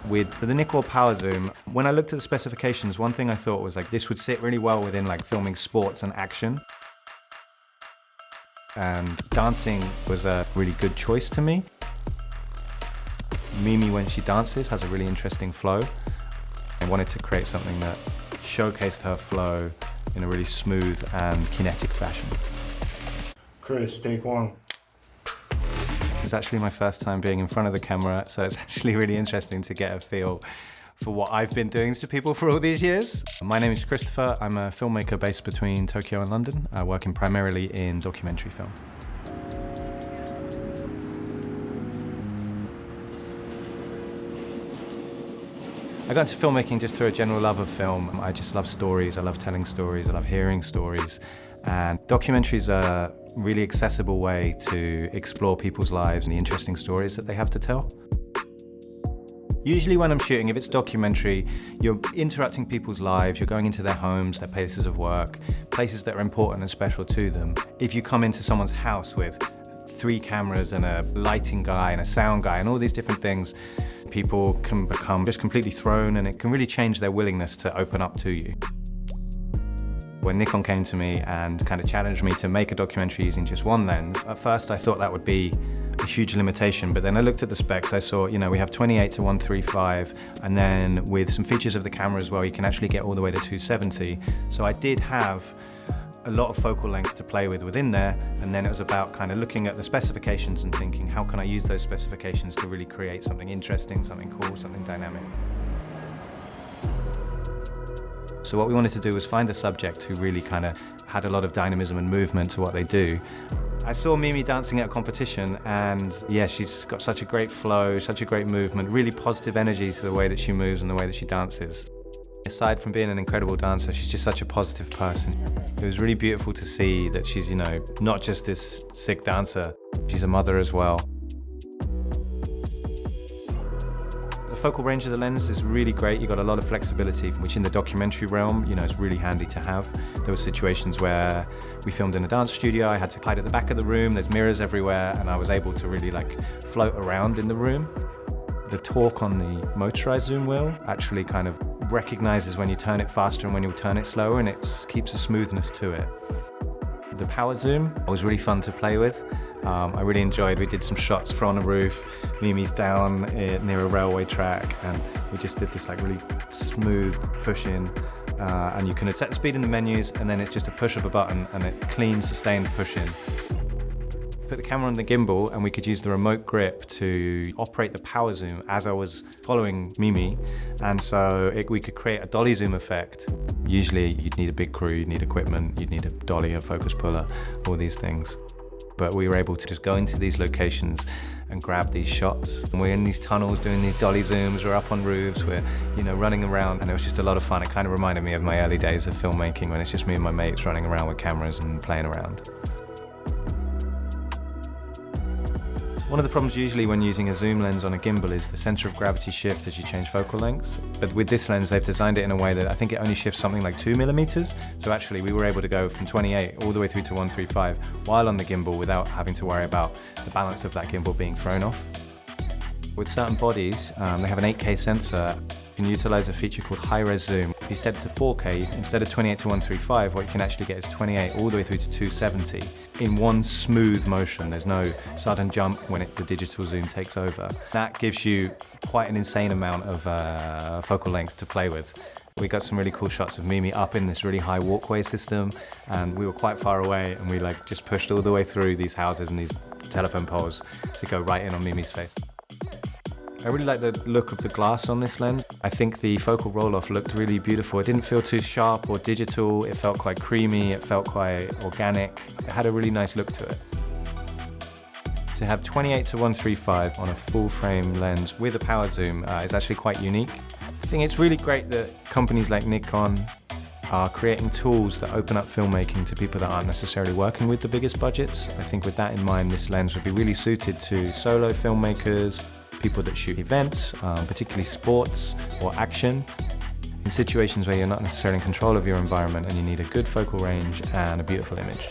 With the Nikkor power zoom, when I looked at the specifications, one thing I thought was like this would sit really well within like filming sports and action. And dancing was a really good choice to me. Mimi, when she dances, has a really interesting flow. I wanted to create something that showcased her flow in a really smooth and kinetic fashion. Chris, take one. This is actually my first time being in front of the camera, so it's actually really interesting to get a feel for what I've been doing to people for all these years. My name is Christopher. I'm a filmmaker based between Tokyo and London, working primarily in documentary film. I got into filmmaking just through a general love of film. I just love stories, I love telling stories, I love hearing stories. And documentaries are a really accessible way to explore people's lives and the interesting stories that they have to tell. Usually when I'm shooting, if it's documentary, you're interrupting people's lives, you're going into their homes, their places of work, places that are important and special to them. If you come into someone's house with 3 cameras and a lighting guy and a sound guy and all these different things, people can become just completely thrown, and it can really change their willingness to open up to you. When Nikon came to me and kind of challenged me to make a documentary using just one lens, at first I thought that would be a huge limitation, but then I looked at the specs, I saw, we have 28 to 135, and then with some features of the camera as well, you can actually get all the way to 270. So I did have a lot of focal length to play with within there, and then it was about kind of looking at the specifications and thinking, how can I use those specifications to really create something interesting, something cool, something dynamic. So what we wanted to do was find a subject who really kind of had a lot of dynamism and movement to what they do. I saw Mimi dancing at a competition, and yeah, she's got such a great flow, such a great movement, really positive energy to the way that she moves and the way that she dances. Aside from being an incredible dancer, she's just such a positive person. It was really beautiful to see that she's, not just this sick dancer, she's a mother as well. The focal range of the lens is really great. You've got a lot of flexibility, which in the documentary realm, is really handy to have. There were situations where we filmed in a dance studio, I had to hide at the back of the room, there's mirrors everywhere, and I was able to really float around in the room. The torque on the motorized zoom wheel actually kind of recognizes when you turn it faster and when you turn it slower, and it keeps a smoothness to it. The power zoom was really fun to play with. I really enjoyed, we did some shots from a roof, Mimi's down near a railway track, and we just did this really smooth push in, and you can set the speed in the menus, and then it's just a push of a button and it clean, sustained push in. Put the camera on the gimbal, and we could use the remote grip to operate the power zoom as I was following Mimi, and so we could create a dolly zoom effect. Usually you'd need a big crew, you'd need equipment, you'd need a dolly, a focus puller, all these things. But we were able to just go into these locations and grab these shots. And we're in these tunnels doing these dolly zooms, we're up on roofs, we're running around, and it was just a lot of fun. It kind of reminded me of my early days of filmmaking when it's just me and my mates running around with cameras and playing around. One of the problems usually when using a zoom lens on a gimbal is the center of gravity shift as you change focal lengths. But with this lens, they've designed it in a way that I think it only shifts something like 2 millimeters. So actually we were able to go from 28 all the way through to 135 while on the gimbal without having to worry about the balance of that gimbal being thrown off. With certain bodies, they have an 8K sensor. You can utilize a feature called high-res zoom. If you set it to 4K, instead of 28 to 135, what you can actually get is 28 all the way through to 270 in one smooth motion. There's no sudden jump when the digital zoom takes over. That gives you quite an insane amount of focal length to play with. We got some really cool shots of Mimi up in this really high walkway system, and we were quite far away, and we just pushed all the way through these houses and these telephone poles to go right in on Mimi's face. I really like the look of the glass on this lens. I think the focal roll-off looked really beautiful. It didn't feel too sharp or digital. It felt quite creamy. It felt quite organic. It had a really nice look to it. To have 28 to 135 on a full-frame lens with a power zoom is actually quite unique. I think it's really great that companies like Nikon are creating tools that open up filmmaking to people that aren't necessarily working with the biggest budgets. I think with that in mind, this lens would be really suited to solo filmmakers, people that shoot events, particularly sports or action, in situations where you're not necessarily in control of your environment and you need a good focal range and a beautiful image.